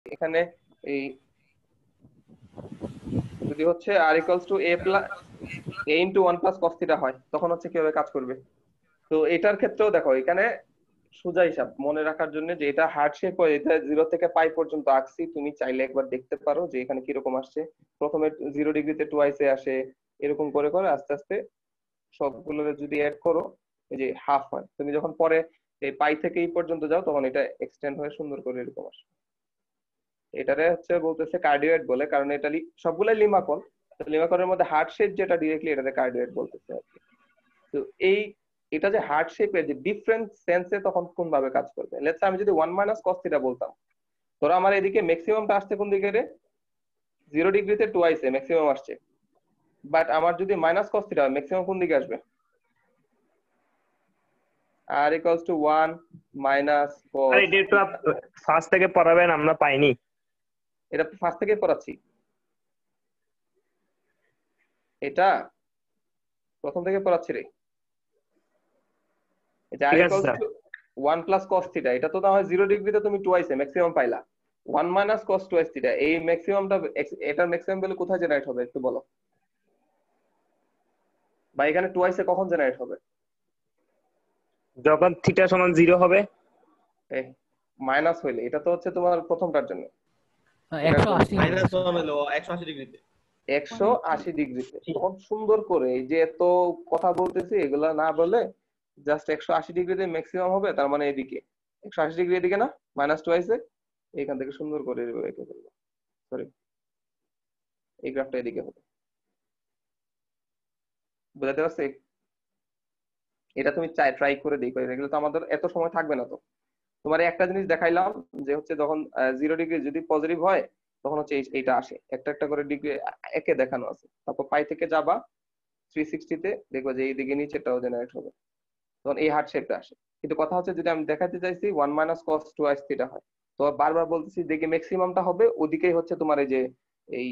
এখানে এই যদি হচ্ছে r equals to a plus a into 1 plus cos theta হয় তখন হচ্ছে কিভাবে কাজ করবে। তো এটার ক্ষেত্রেও দেখো এখানে সোজা হিসাব মনে রাখার জন্য যে এটা হার্ড শেপ হয়, এটা 0 থেকে পাই পর্যন্ত আঁকছি, তুমি চাইলে একবার দেখতে পারো যে এখানে কিরকম আসছে। প্রথমে 0 ডিগ্রিতে টুয়াইসে আসে, এরকম করে করে আস্তে আস্তে সবগুলো যদি অ্যাড করো এই যে হাফ হয়। তুমি যখন পরে এই পাই থেকে এই পর্যন্ত যাও তখন এটা এক্সটেন্ড হয়ে সুন্দর করে এরকম আসে। এটারে হচ্ছে বলতেছে কার্ডিওয়েড বলে, কারণ এটা সবগুলাই লিমাকন। লিমাকনের মধ্যে হার্ট শেপ যেটা ডিরেক্টলি এটাতে কার্ডিওয়েড বলতেছে আর কি। তো এই এটা যে হার্ট শেপের যে ডিফারেন্ট সেন্সে তখন কোন ভাবে কাজ করবে। লেটস আমি যদি 1 মাইনাস cos থিটা বলতাম, ধরো আমার এদিকে ম্যাক্সিমামটা আসছে কোন দিকে রে, 0 ডিগ্রিতে টুয়াইসে ম্যাক্সিমাম আসছে, বাট আমার যদি মাইনাস cos থিটা হয় ম্যাক্সিমাম কোন দিকে আসবে? r equals to 1 minus R cos। এটা একটু ফার্স্ট থেকে পড়াবেন, আমরা পাইনি। এটা ফার্স্ট থেকে পড়াচ্ছি, এটা প্রথম থেকে পড়াচ্ছি রে। এটা r ঠিক আছে equals sir. to 1 plus cos theta, এটা তো না হয় 0 ডিগ্রিতে তুমি টুয়াইসে ম্যাক্সিমাম পাইলা, 1 minus cos টুয়াইস থিটা, এই ম্যাক্সিমামটা এটার ম্যাক্সিমাম ভ্যালু কোথায় জেনারেট হবে একটু বলো। বা এখানে টুয়াইসে কখন জেনারেট হবে? যখন থিটা সমান 0 হবে। মাইনাস হইলে, এটা তো হচ্ছে তোমার প্রথমটার জন্য, এটার জন্য 180 মাইনাস 1 হলো 180 ডিগ্রিতে। 180 ডিগ্রিতে। তখন সুন্দর করে এই যে এত কথা বলতেছি এগুলা না বলে জাস্ট 180 ডিগ্রিতে ম্যাক্সিমাম হবে, তার মানে এদিকে 180 ডিগ্রি এদিকে না, মাইনাস টুয়াইসে এইখান থেকে সুন্দর করে রেখে ফেলবো। সরি, এই গ্রাফটা এদিকে হবে, বুঝাতে পারছি? এটা তুমি ট্রাই করে দেখো, এগুলো তো আমাদের এত সময় থাকবে না। তো তোমার একটা জিনিস দেখাইলাম যে হচ্ছে যখন 0 ডিগ্রি যদি পজিটিভ হয় তখন হচ্ছে এইটা আসে, একটা একটা করে ডিগ্রি একে দেখানো আছে। তারপর পাই থেকে যাবা 360 তে, দেখবো যে এইদিকে নিচেটাও জেনারেট হবে, তখন এই হার্ট শেপটা আসে। কিন্তু কথা হচ্ছে যদি আমি দেখাতে চাইছি 1 মাইনাস cos টুয়াইস থিটা হয়, তো বারবার বলতেছি দেখে ম্যাক্সিমামটা হবে ওদিকেই হচ্ছে তোমার এই যে এই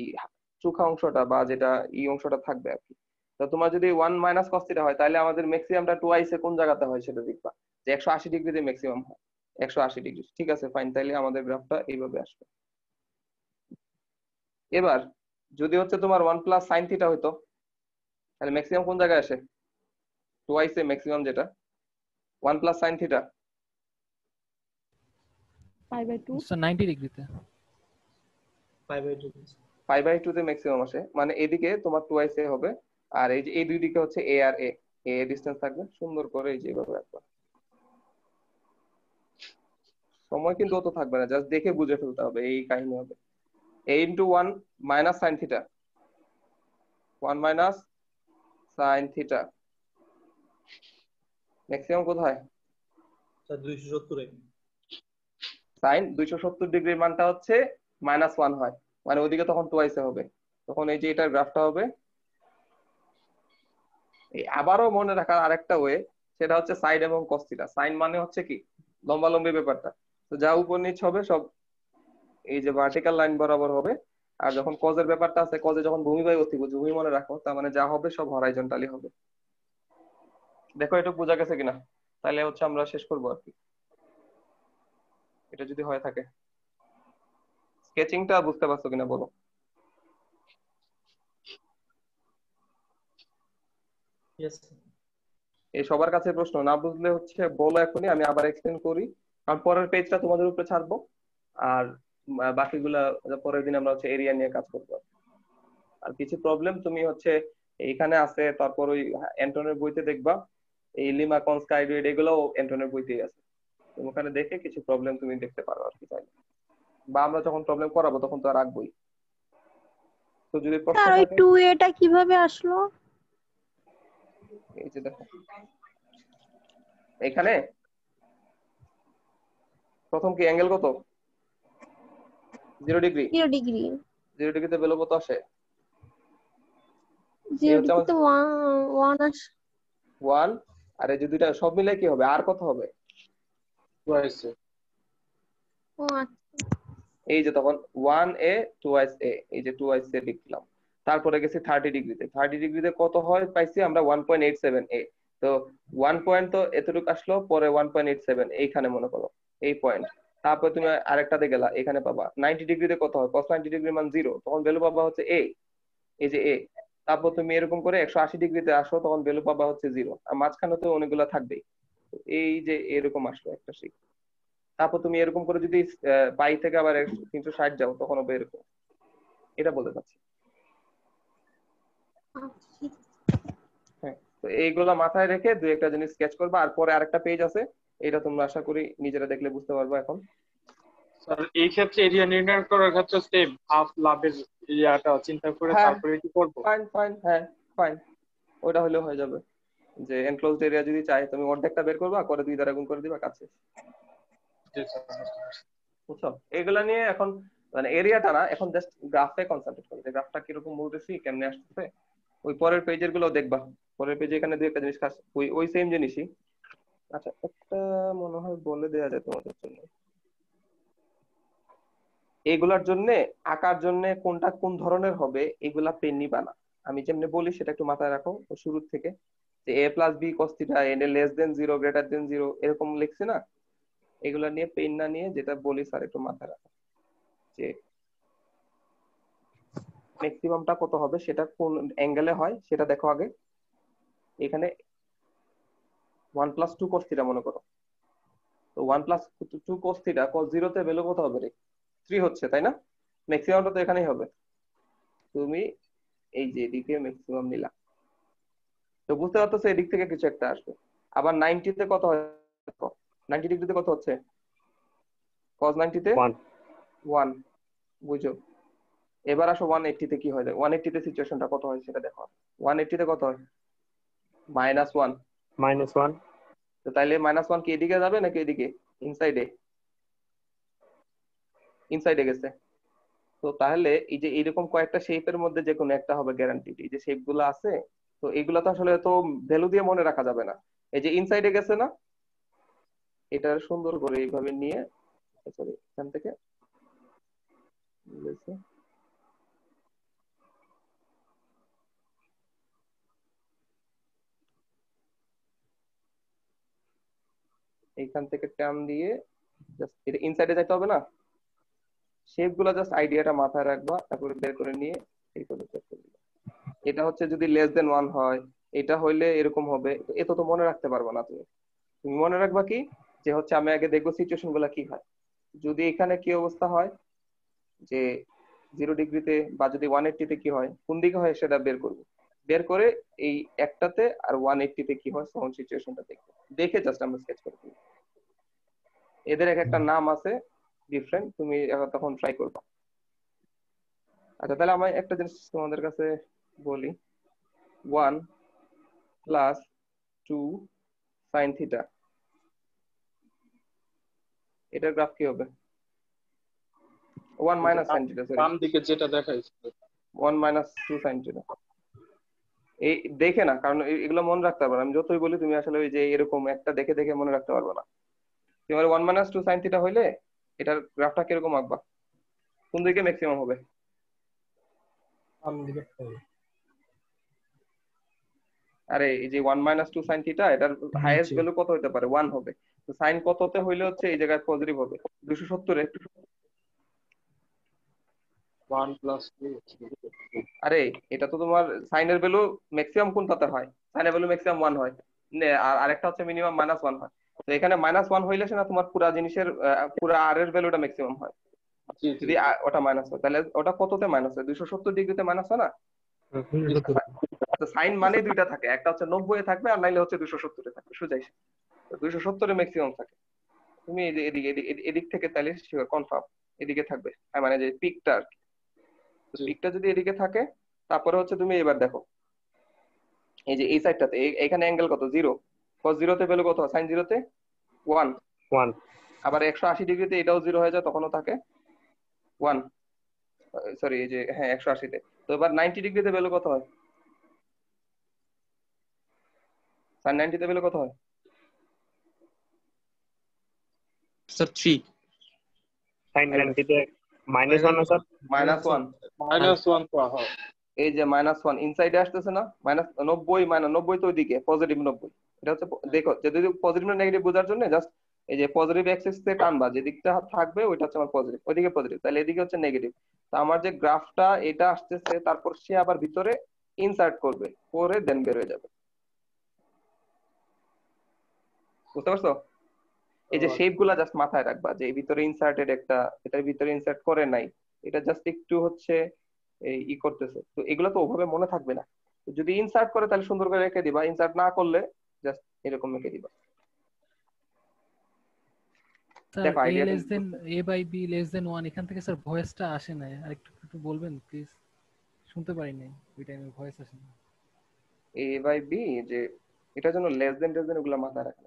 চোখা অংশটা বা যেটা এই অংশটা থাকবে আর কি। তো তোমার যদি 1 মাইনাস cos থিটা হয় তাহলে আমাদের ম্যাক্সিমামটা টুয়াইসে কোন জায়গাতে হয় সেটা দেখবা, যে 180 ডিগ্রিতে ম্যাক্সিমাম হয়। 180 ডিগ্রি, ঠিক আছে ফাইন, তাইলে আমাদের গ্রাফটা এইভাবে আসবে। এবার যদি হচ্ছে তোমার 1 প্লাস সাইন থিটা হইতো তাহলে ম্যাক্সিমাম কোন জায়গায় আসে? টুয়াইসে ম্যাক্সিমাম যেটা 1 প্লাস সাইন থিটা π/2 90 ডিগ্রিতে, π/2 তে ম্যাক্সিমাম আসে, মানে এদিকে তোমার টুয়াইসে হবে। আর এই যে এই দুই দিকে হচ্ছে এ আর এ, এ ডিসটেন্স থাকবে সুন্দর করে এই যে এভাবে রাখবা। সময় কিন্তু অত থাকবে না, জাস্ট দেখে বুঝে ফেলতে হবে এই কাহিনী হবে। a into 1 minus sine theta, 1 minus sine theta maximum কোথায়? স্যার 270 সাইন 270 ডিগ্রির মানটা হচ্ছে -1 হয়, মানে ওইদিকে তখন টুয়াইসে হবে। তখন এই যে এটার গ্রাফটা হবে এই। আবারও মনে রাখার আরেকটা ওয়ে, সেটা হচ্ছে সাইন এবং কস থিটা। সাইন মানে হচ্ছে কি লম্বালম্বি ব্যাপারটা, তো যা উপর নিচ হবে সব এই যে ভার্টিক্যাল লাইন বরাবর হবে। আর যখন কজের ব্যাপারটা আছে, কজে যখন ভূমিবাহী অতিভুজ, ভূমি মনে রাখো, তার মানে যা হবে সব হরাইজন্টালি হবে। দেখো এটা বোঝা গেছে কিনা, তাহলে হচ্ছে আমরা শেষ করবো আর কি, এটা যদি হয়ে থাকে। স্কেচিংটা বুঝতে পারছো কিনা বলো। এই সবার কাছে প্রশ্ন, না বুঝলে হচ্ছে বলো এখনই, আমি আবার এক্সপ্লেন করি, কারণ পরের পেজটা তোমাদের উপরে ছাড়বো। আর বাকিগুলা পরের দিন আমরা হচ্ছে এরিয়া নিয়ে কাজ করবো। আর কিছু প্রবলেম তুমি হচ্ছে এইখানে আছে, তারপর ওই অ্যান্টনের বইতে দেখবা, এই লিমা কনস্কাইডয়েড এগুলোও অ্যান্টনের বইতেই আছে। তুমি ওখানে দেখে কিছু প্রবলেম তুমি দেখতে পারো আর কি চাইলে, বা আমরা যখন প্রবলেম করাবো তখন তো আর রাখবোই। তো যদি প্রশ্ন স্যার ওই থাকে, 2a কিভাবে আসলো? এই যে দেখো এখানে প্রথম কি অ্যাঙ্গেল কত? 0 ডিগ্রি। 0 ডিগ্রি। 0 ডিগ্রিতে ভ্যালু কত আসে? 0 ডিগ্রিতে 1 আসে। 1। আর এই যে দুইটা সব মিলে কি হবে, আর কত হবে? টুয়াইসে। ও আচ্ছা। এই যে তখন 1a 2a, এই যে 2a লিখলাম। তারপরে গেছি 30 ডিগ্রিতে। 30 ডিগ্রিতে কত হয় পাইছি আমরা? 1.87a। তো 1 পয়েন্ট তো এতটুকু আসলো, পরে 1.87 এইখানে মনে করো এই পয়েন্ট। তারপর তুমি আরেকটাতে গেলা, এখানে পাবা 90 ডিগ্রিতে কত হয়, cos 90 ডিগ্রির মান 0, তখন ভ্যালু পাবা হচ্ছে a, এই যে a। তারপর তুমি এরকম করে 180 ডিগ্রিতে আসো, তখন ভ্যালু পাবা হচ্ছে 0, আর মাঝখানে তো অনেকগুলো থাকবেই। তো এই যে এরকম আসলো একটা শিখ। তারপর তুমি এরকম করে যদি পাই থেকে আবার 360 যাও, তখন হবে এরকম। এটা বলতে চাচ্ছি। হ্যাঁ, তো এইগুলা মাথায় রেখে দুই একটা জিনিস স্কেচ করবা, আর পরে আরেকটা পেজ আছে, এটা তোমরা আশা করি নিজেরা দেখলে বুঝতে পারবা। এখন স্যার এই ক্ষেত্রে এরিয়া নির্ণয় করার ক্ষেত্রে স্টেপ হাফ লাভের এরিয়াটা চিন্তা করে হ্যাঁ, তারপরে কি করব? ফাইন ফাইন, হ্যাঁ ফাইন, ওটা হলেও হয়ে যাবে। যে এনক্লোজড এরিয়া যদি চাই, তুমি অর্ধেকটা বের করবা, করে 2 দ্বারা গুণ করে দিবা, কাছে। জি স্যার। বুঝছো? এগুলা নিয়ে এখন মানে এরিয়াটা না, এখন জাস্ট গ্রাফে কনসেন্ট্রেট করো, যে গ্রাফটা কিরকম বলতেছি, কেমনে আসতেছে। ওই পরের পেজের গুলো দেখবা, পরের পেজে এখানে দুই একটা জিনিস ওই ওই সেম জিনিসই। আচ্ছা, একটা মনে হয় বলে দেয়া যায় তোমাদের জন্য, এগুলার জন্য আঁকার জন্য কোনটা কোন ধরনের হবে, এগুলা পেন নিবা না। আমি যেমনি বলি সেটা একটু মাথায় রাখো শুরু থেকে, যে a plus B cos theta n less than 0 greater than 0 এরকম লিখছি না, এগুলা নিয়ে পেন না নিয়ে যেটা বলি স্যার একটু মাথায় রাখো, যে ম্যাক্সিমামটা কত হবে, সেটা কোন অ্যাঙ্গেলে হয় সেটা দেখো আগে। এখানে 1 প্লাস 2 cos থিটা মনে করো, তো 1 প্লাস 2 cos থিটা cos 0 তে ভ্যালু কত হবে রে, 3 হচ্ছে, তাই না? ম্যাক্সিমামটা তো এখানেই হবে। তুমি এই যে এদিকে ম্যাক্সিমাম নিলা, তো বুঝতে পারতেছো এদিক থেকে কিছু একটা আসবে। আবার 90 তে কত হয়, 90 ডিগ্রিতে কত হচ্ছে, cos 90 তে 1, বুঝো। এবার আসো 180 তে কি হয়, 180 তে সিচুয়েশনটা কত হয় সেটা দেখো। 180 তে কত হয়, -1। -1। তো তাইলে -1 কি এদিকে যাবে নাকি এদিকে, ইনসাইডে? ইনসাইডে গেছে। তো তাহলে এই যে এরকম কয়েকটা শেপের মধ্যে যে কোনো একটা হবে গ্যারান্টি। এই যে শেপ গুলো আছে, তো এগুলা তো আসলে তো ভ্যালু দিয়ে মনে রাখা যাবে না। এই যে ইনসাইডে গেছে না, এটা সুন্দর করে এইভাবে নিয়ে, সরি এখান থেকে গেছে। এইখান থেকে টার্ম দিয়ে জাস্ট এটা ইনসাইডে যাইতে হবে না, শেপ গুলা জাস্ট আইডিয়াটা মাথায় রাখবা, তারপরে বের করে নিয়ে এই করে চেক করে দিবা। এটা হচ্ছে যদি লেস দেন 1 হয়, এটা হইলে এরকম হবে। তো এত তো মনে রাখতে পারবা না তুমি। তুমি মনে রাখবা কি, যে হচ্ছে আমি আগে দেখবো সিচুয়েশন গুলা কি হয়। যদি এখানে কি অবস্থা হয়, যে 0 ডিগ্রিতে বা যদি 180 তে কি হয়, কোন দিকে হয় সেটা বের করবো। বের করে এই একটাতে আর 180 তে কি হয় তখন সিচুয়েশনটা দেখবো, দেখে জাস্ট আমরা স্কেচ করে দিই। এদের এক একটা নাম আছে ডিফারেন্ট, তুমি তখন ট্রাই করবা। আচ্ছা, তাহলে আমি একটা জিনিস তোমাদের কাছে বলি, 1 প্লাস 2 সাইন থিটা, এটার গ্রাফ কি হবে? 1 মাইনাস সাইন থিটা, সরি বাম দিকে যেটা দেখাইছে 1 মাইনাস 2 সাইন থিটা। এই দেখে না, কারণ এগুলো মনে রাখতে পারবে না। আমি যতই বলি তুমি আসলে ওই যে এরকম একটা দেখে দেখে মনে রাখতে পারবে না। তোমার 1 মাইনাস 2 সাইন থিটা হইলে এটার গ্রাফটা কিরকম আঁকবা, কোন দিকে ম্যাক্সিমাম হবে? বাম দিকে হবে। আরে এই যে 1 মাইনাস 2 সাইন থিটা, এটার হাইয়েস্ট ভ্যালু কত হতে পারে, 1 হবে। তো সাইন কততে হইলে হচ্ছে এই জায়গায় পজিটিভ হবে, 270 এ। 1 প্লাস 2। আরে এটা তো তোমার সাইনের ভ্যালু ম্যাক্সিমাম কোনটাতে হয়, সাইনের ভ্যালু ম্যাক্সিমাম 1 হয়, আর আরেকটা হচ্ছে মিনিমাম -1 হয়। তো এখানে -1 হইলে সেটা তোমার পুরা জিনিসের পুরা আর এর ভ্যালুটা ম্যাক্সিমাম হয়। জি জি যদি ওটা মাইনাস হয়, তাহলে ওটা কততে মাইনাস হয়, 270 ডিগ্রিতে মাইনাস হয় না? তো সাইন মানে দুইটা থাকে, একটা হচ্ছে 90 এ থাকবে, আর নাইলে হচ্ছে 270 এ থাকবে, সোজা হিসাব। তো 270 এ ম্যাক্সিমাম থাকে। তুমি এই যে এদিকে এদিক থেকে তাহলে শিওর কনফার্ম এদিকে থাকবে, মানে যে পিকটা আর কি। তো জি। পিকটা যদি এদিকে থাকে, তারপরে হচ্ছে তুমি এবার দেখো এই যে এই সাইডটাতে এখানে অ্যাঙ্গেল কত, 0। cos 0 তে ভ্যালু কত, sin 0 তে 1। আবার 180 ডিগ্রিতে এটাও 0 হয়ে যায়, তখনও থাকে 1। সরি, এই যে হ্যাঁ 180 তে। তো এবার 90 ডিগ্রিতে ভ্যালু কত হয়, sin 90 তে ভ্যালু কত হয়? স্যার 3 sin 90 তে -1 না স্যার? -1। -1 তো হয়। এই যে -1 ইনসাইডে আসতেছে না, -90 -90 তো ওইদিকে পজিটিভ 90। এটা হচ্ছে দেখো, যে যদি পজিটিভ না নেগেটিভ বোঝার জন্য জাস্ট এই যে পজিটিভ অ্যাক্সিস তে টানবা, যে দিকটা থাকবে ওইটা হচ্ছে আমার পজিটিভ, ওইদিকে পজিটিভ, তাহলে এদিকে হচ্ছে নেগেটিভ। তো আমার যে গ্রাফটা এটা আসতেছে, তারপর সে আবার ভিতরে ইনসার্ট করবে, করে দেন বের হয়ে যাবে। বুঝতে পারছো? এই যে শেপ গুলা জাস্ট মাথায় রাখবা, যে এই ভিতরে ইনসার্টেড একটা, এটার ভিতরে ইনসার্ট করে নাই, এটা জাস্ট একটু হচ্ছে এই ই করতেছে। তো এগুলো তো ওভাবে মনে থাকবে না। তো যদি ইনসার্ট করে তাহলে সুন্দর করে রেখে দিবা, ইনসার্ট না করলে জাস্ট এরকম রেখে দিবা। স্যার দেখো a আইডিয়াটা less than a by b less than 1 এখান থেকে স্যার ভয়েসটা আসে না, আর একটু একটু বলবেন প্লিজ, শুনতে পারি নাই ওই টাইমে ভয়েস আসে না। এ বাই বি, যে এটার জন্য লেস দেন টেস দেন ওগুলো মাথায় রাখা।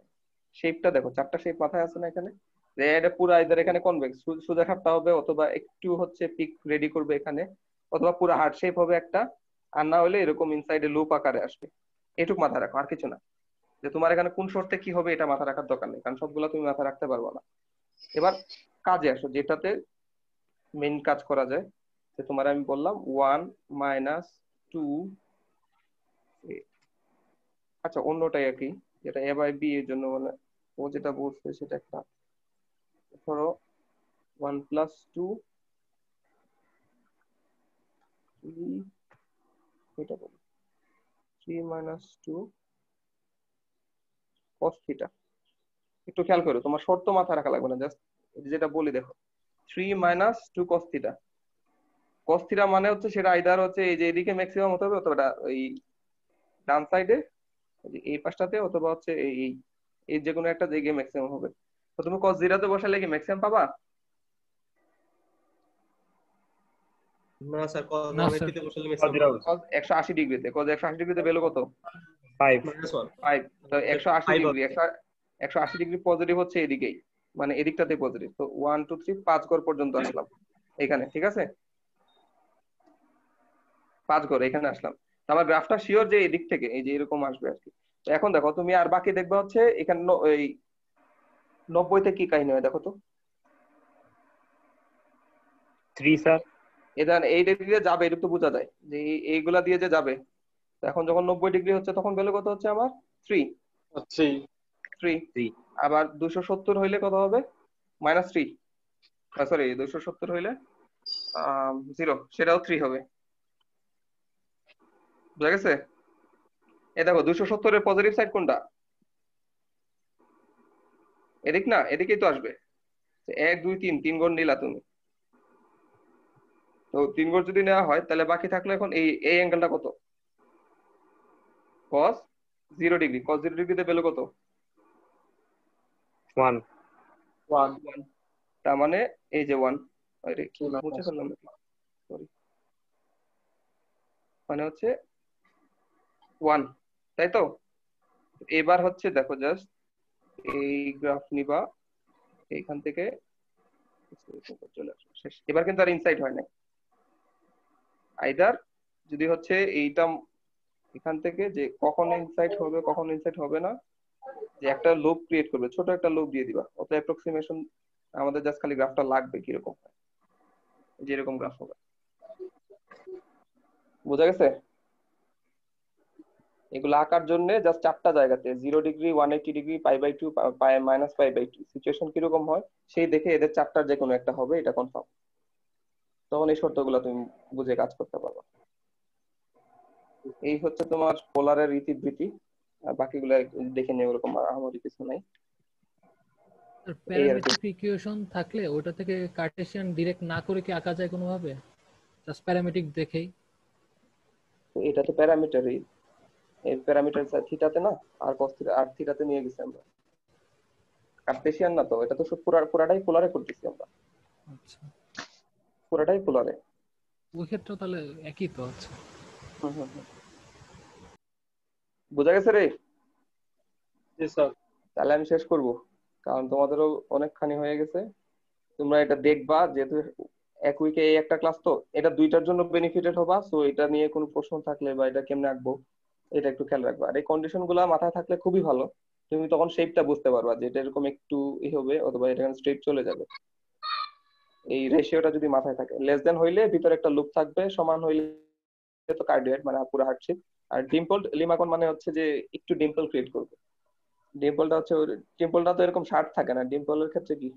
শেপটা দেখো, চারটা শেপ মাথায় আছে না এখানে, যে এটা পুরো আইদার এখানে কনভেক্স সোজা খাপটা হবে, অথবা একটু হচ্ছে পিক রেডি করবে এখানে, অথবা পুরো হার্ট শেপ হবে একটা, আর না হলে এরকম ইনসাইডে লুপ আকারে আসবে। এটুক মাথায় রাখো, আর কিছু না। যে তোমার এখানে কোন শর্তে কি হবে এটা মাথা রাখার দরকার নেই, কারণ সবগুলো তুমি মাথায় রাখতে পারবে না। এবার কাজে আসো, যেটাতে মেইন কাজ করা যায়। যে তোমার আমি বললাম 1 - 2, আচ্ছা অন্যটাই আর কি, যেটা এ বাই বি এর জন্য, মানে ও যেটা বলছে সেটা একটা, ধরো 1 + 2, এটা বলো 3 - 2 cos থিটা। একটু খেয়াল করো, তোমার শর্ত মাথা রাখা লাগবে না, জাস্ট যেটা বলি দেখো, 3 - 2 cos থিটা। cos থিটা মানে হচ্ছে সেটা আইদার হচ্ছে এই যে এদিকে ম্যাক্সিমাম হতে হবে, অথবা ওই ডান সাইডে এই পাশটাতে, অথবা হচ্ছে এই এই এই যে কোনো একটা জায়গায় ম্যাক্সিমাম হবে। তো তুমি cos 0 তে বসালে কি ম্যাক্সিমাম পাবা? না স্যার, cos না 180 স্যার, তে বসালে ম্যাক্সিমাম Zero. cos 180 ডিগ্রিতে, cos 180 ডিগ্রিতে ভ্যালু কত? 5. -1 5। তো 180 5 ডিগ্রি, 180 ডিগ্রি পজিটিভ হচ্ছে এদিকেই, মানে এদিকটাতে পজিটিভ। তো 1 2 3 5 ঘর পর্যন্ত আসলাম এখানে, ঠিক আছে? 5 ঘর এখানে আসলাম। তো আমার গ্রাফটা শিওর যে এদিক থেকে এই যে এরকম আসবে আর কি। তো এখন দেখো তুমি আর বাকি দেখবে হচ্ছে এখানে এই 90 তে কি কাহিনী হয় দেখো তো। 3 স্যার। এটা এই ডিগ্রি দিয়ে যাবে, এটা তো বোঝা যায় যে এইগুলা দিয়ে যে যাবে। তো এখন যখন 90 ডিগ্রি হচ্ছে তখন ভ্যালু কত হচ্ছে আমার? 3। আচ্ছা 3। 3. আবার 270 হইলে কত হবে? -3। সরি 270 হইলে 0, সেটাও 3 হবে। বুঝা গেছে? এই দেখো 270 এর পজিটিভ সাইড কোনটা? এদিক না, এদিকেই তো আসবে। 1 2 3, 3 ঘর নিলা তুমি। তো 3 ঘর যদি নেওয়া হয় তাহলে বাকি থাকলো এখন এই এই অ্যাঙ্গেলটা কত? cos 0 degree. cos 0 ডিগ্রিতে পেলো কত? 1. 1 1। তার মানে এই যে 1, আরে কি না মুছে ফেললাম নাকি, সরি, মানে হচ্ছে 1, তাই তো? এবার হচ্ছে দেখো জাস্ট এই গ্রাফ নিবা, এইখান থেকে চলে আসবে, শেষ। এবার কিন্তু আর ইনসাইড হয় না। আইদার যদি হচ্ছে এইটা এখান থেকে যে কখন ইনসাইট হবে কখন ইনসাইট হবে না, যে একটা লুপ ক্রিয়েট করবে, ছোট একটা লুপ দিয়ে দিবা, অত অ্যাপ্রক্সিমেশন আমাদের জাস্ট খালি গ্রাফটা লাগবে কিরকম হয়, যেরকম গ্রাফ হবে। বোঝা গেছে? এগুলো আঁকার জন্য জাস্ট 4টা জায়গাতে 0 ডিগ্রি, 180 ডিগ্রি, π/2, -π/2 সিচুয়েশন কিরকম হয় সেই দেখে এদের 4টার যে কোনো একটা হবে, এটা কনফার্ম। তখন এই শর্তগুলো তুমি বুঝে কাজ করতে পারবে। এই হচ্ছে তোমার পোলারের ইতিবৃত্তি, আর বাকিগুলো দেখে নিও, ওরকম আমাদের কিছু নাই। এই আর কি। প্যারামেট্রিক ইকুয়েশন থাকলে ওটা থেকে কার্টেসিয়ান ডিরেক্ট না করে কি আঁকা যায় কোনোভাবে, জাস্ট প্যারামেট্রিক দেখেই? তো এটা তো প্যারামিটারই, এই প্যারামিটার থিটাতে না, আর cos থিটা আর থিটাতে নিয়ে গেছি আমরা। কার্টেসিয়ান না তো, এটা তো পুরাটাই পোলারে করতেছি আমরা, আচ্ছা, পুরাটাই পোলারে। ওই ক্ষেত্রে তাহলে একই তো আছে। হুম হুম হুম। বোঝা গেছে রে? জি স্যার। তাহলে আমি শেষ করব, কারণ তোমাদেরও অনেকখানি হয়ে গেছে। তোমরা এটা দেখবা, যেহেতু এক উইকে এই একটা ক্লাস, তো এটা দুইটার জন্য বেনিফিটেড হবা। সো এটা নিয়ে কোনো প্রশ্ন থাকলে বা এটা কেমনে আঁকবো এটা একটু খেয়াল রাখবা। আর এই কন্ডিশন গুলা মাথায় থাকলে খুবই ভালো, তুমি তখন শেপটা বুঝতে পারবা যে এটা এরকম একটু হবে, অথবা এটা স্ট্রেট চলে যাবে। এই রেশিওটা যদি মাথায় থাকে, লেস দেন হইলে ভিতরে একটা লুপ থাকবে, সমান হইলে তো কার্ডিয়াক মানে পুরো হার্ট শেপ। আর ডিম্পল লিমাকন মানে হচ্ছে যে একটু ডিম্পল ক্রিয়েট করবে। ডিম্পলটা হচ্ছে ডিম্পলটা তো এরকম শার্ট থাকে না। ডিম্পলের ক্ষেত্রে কি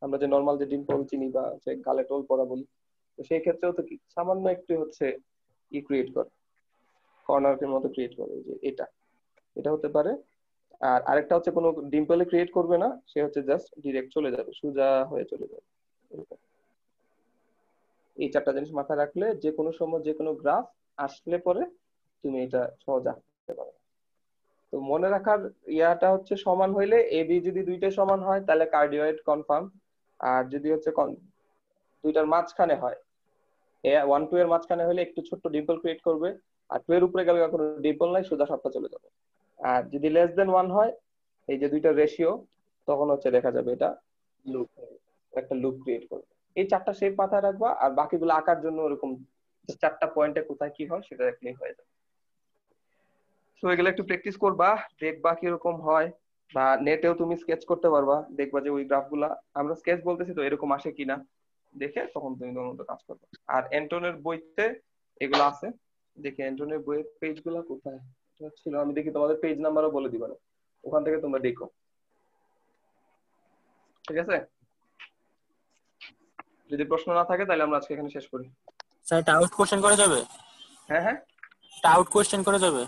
আমরা যে নর্মাল যে ডিম্পল চিনি বা হচ্ছে গালে টোল পড়া বলি, তো সেই ক্ষেত্রেও তো কি সামান্য একটু হচ্ছে ক্রিয়েট করে, কর্নারের মতো ক্রিয়েট করে, এই যে এটা এটা হতে পারে। আর আরেকটা হচ্ছে কোনো ডিম্পলে ক্রিয়েট করবে না, সে হচ্ছে জাস্ট ডিরেক্ট চলে যাবে, সোজা হয়ে চলে যাবে এরকম। এই চারটা জিনিস মাথায় রাখলে যে কোনো সময় যে কোনো গ্রাফ আসলে পরে তুমি এটা সহজ আঁকতে পারো। তো মনে রাখার ইয়াটা হচ্ছে সমান হইলে এ বি যদি দুইটাই সমান হয় তাহলে কার্ডিওয়েড কনফার্ম। আর যদি হচ্ছে দুইটার মাঝখানে হয়, এ 1 2 এর মাঝখানে হলে একটু ছোট্ট ডিম্পল ক্রিয়েট করবে, আর 2 এর উপরে গেলে কোনো ডিম্পল নাই, সোজা সাপটা চলে যাবে। আর যদি লেস দেন 1 হয়, এই যে দুইটা রেশিও, তখন হচ্ছে দেখা যাবে এটা লুপ, একটা লুপ ক্রিয়েট করবে। এই চারটা শেপ মাথায় রাখবা, আর বাকিগুলো আঁকার জন্য ওরকম চারটা পয়েন্টে কোথায় কি হয় সেটা দেখলেই হয়ে যাবে। তো এগুলো একটু প্র্যাকটিস করবা, দেখবা কিরকম হয়, বা নেটেও তুমি স্কেচ করতে পারবা, দেখবা যে ওই গ্রাফগুলা আমরা স্কেচ বলতেছি তো এরকম আসে কিনা, দেখে তখন তুমি তোমার মতো কাজ করবে। আর এন্টনের বইতে এগুলো আছে, দেখে এন্টনের বইয়ের পেজ গুলা কোথায় এটা ছিল, আমি দেখি তোমাদের পেজ নাম্বারও বলে দিবা না, ওখান থেকে তোমরা দেখো, ঠিক আছে? যদি প্রশ্ন না থাকে তাহলে আমরা আজকে এখানে শেষ করি। স্যার এটা আউট কোশ্চেন করা যাবে? হ্যাঁ হ্যাঁ এটা আউট কোশ্চেন করা যাবে?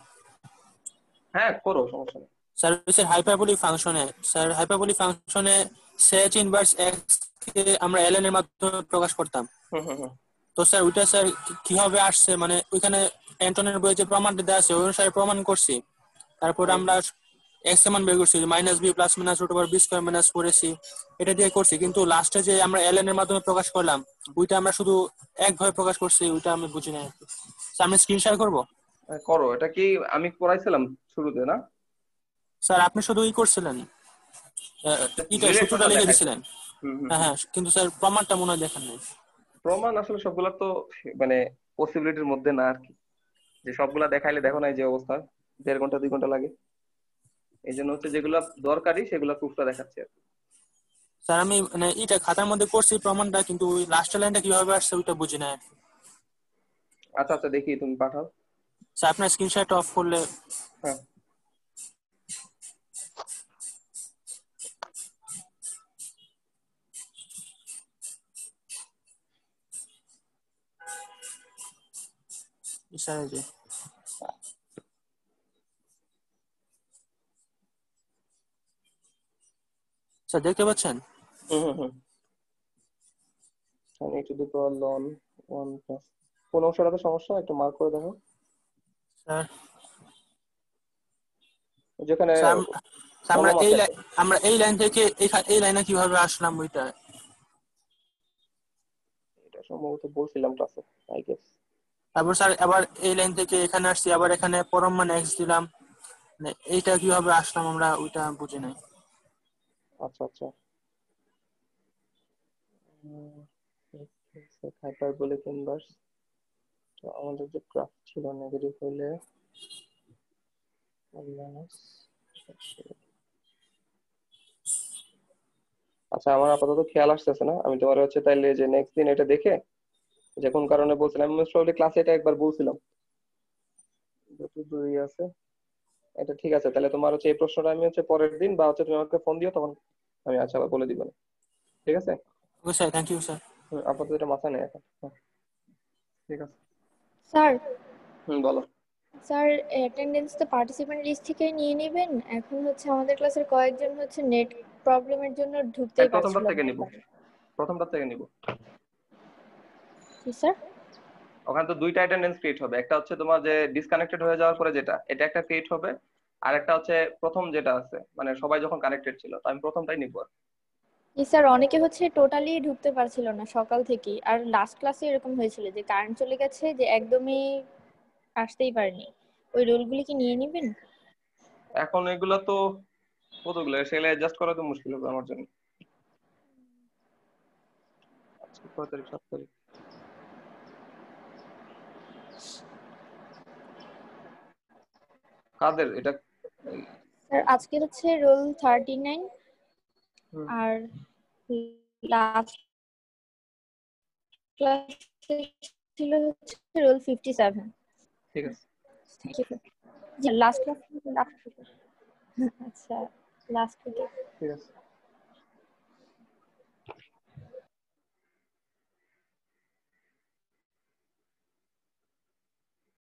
হ্যাঁ, করো, সমস্যা নেই। স্যার স্যার হাইপারবোলিক ফাংশনে, স্যার হাইপারবোলিক ফাংশনে সেচ ইনভার্স এক্স কে আমরা ln এর মাধ্যমে প্রকাশ করতাম। তো স্যার ওইটা স্যার কিভাবে আসছে, মানে ওইখানে অ্যান্টনের বইয়ে যে প্রমাণটা দেওয়া আছে ওই অনুসারে প্রমাণ করছি। তারপর আমরা এক্স এর মান বের করছি, minus B plus minus root over B square minus 4ac, এটা দিয়ে করছি। কিন্তু লাস্টে যে আমরা ln এর মাধ্যমে প্রকাশ করলাম ওইটা আমরা শুধু একভাবে প্রকাশ করছি, ওইটা আমি বুঝি না। আমি স্ক্রিন শেয়ার করবো? করো, এটা কি আমি পড়াইছিলাম শুরুতে না? স্যার আপনি শুধু ই করছিলেন, এটা সূত্রটা লিখে দিছিলেন। হ্যাঁ হ্যাঁ, কিন্তু স্যার প্রমাণটা মনে হয় দেখেন নাই। প্রমাণ আসলে সবগুলা তো মানে পসিবিলিটির মধ্যে না আর কি, যে সবগুলা দেখাইলে দেখো না এই যে অবস্থা 1.5 ঘন্টা 2 ঘন্টা লাগে। এই জন্য হচ্ছে যেগুলা দরকারি সেগুলা প্রুফটা দেখাচ্ছি আর কি। স্যার আমি মানে এটা খাতার মধ্যে করছি প্রমাণটা, কিন্তু ওই লাস্টের লাইনটা কিভাবে আসছে ওইটা বুঝি না। আচ্ছা আচ্ছা, দেখি তুমি পাঠাও। স্যার আপনার স্ক্রিনশট অফ করলে। হ্যাঁ স্যার এই যে স্যার দেখতে পাচ্ছেন? আমি একটু দুটো লন 1 প্লাস কোন অংশটাতে সমস্যা একটু মার্ক করে দেখো স্যার যেখানে আমরা এই লাইন থেকে এই লাইনে কিভাবে আসলাম ওইটা। এটা সম্ভবত বলছিলাম ক্লাসে আই গেস। তারপর স্যার আবার এই লাইন থেকে এখানে আসছি, আবার এখানে পরম মান x দিলাম, মানে এইটা কিভাবে আসলাম আমরা ওইটা বুঝি নাই। আচ্ছা আচ্ছা, হাইপারবোলিক ইনভার্স, তো আমাদের যে গ্রাফ ছিল নেগেটিভ হলে আচ্ছা, আমার আপাতত খেয়াল আসতেছে না, আমি তোমার হচ্ছে তাইলে যে নেক্সট দিন এটা দেখে, যে কোন কারণে বলছিলাম, আমি মোস্ট ক্লাসে এটা একবার বলছিলাম যতদূরই আছে। এটা ঠিক আছে, তাহলে তোমার হচ্ছে এই প্রশ্নটা আমি হচ্ছে পরের দিন বা হচ্ছে তুমি আমাকে ফোন দিও, তখন আমি আচ্ছা আবার বলে দিব। ঠিক আছে? Okay sir, thank you sir. আপাতত এটা মাথায় নেই এখন। ঠিক আছে স্যার বলো। স্যার অ্যাটেন্ডেন্স তো পার্টিসিপেন্ট লিস্ট থেকে নিয়ে নেবেন। এখন হচ্ছে আমাদের ক্লাসের কয়েকজন হচ্ছে নেট প্রবলেমের জন্য ঢুকতেই পারছিল প্রথমটা থেকে না। নিব, প্রথমটা থেকে নিব। কি স্যার? ওখানে তো দুইটা অ্যাটেন্ডেন্স ক্রিয়েট হবে, একটা হচ্ছে তোমার যে ডিসকানেক্টেড হয়ে যাওয়ার পরে যেটা, এটা একটা ক্রিয়েট হবে, আর একটা হচ্ছে প্রথম যেটা আছে মানে সবাই যখন কানেক্টেড ছিল, তো আমি প্রথমটাই নিব। স্যার অনেকে হচ্ছে টোটালি ঢুকতে পারছিল না সকাল থেকেই, আর লাস্ট ক্লাসে এরকম হয়েছিল যে কারেন্ট চলে গেছে, যে একদমই আসতেই পারেনি। ওই রোলগুলি কি নিয়ে নেবেন? এখন এগুলো তো কতগুলো সেগুলো অ্যাডজাস্ট করা তো মুশকিল হবে আমার জন্য। আজকে কত তারিখ? 7 তারিখ। কাদের এটা? স্যার আজকে হচ্ছে রোল 39 আর লাস্ট ক্লাসে ছিল হচ্ছে রোল 57। ঠিক আছে, জি লাস্ট ক্লাস। আচ্ছা লাস্ট উইকে। ঠিক আছে।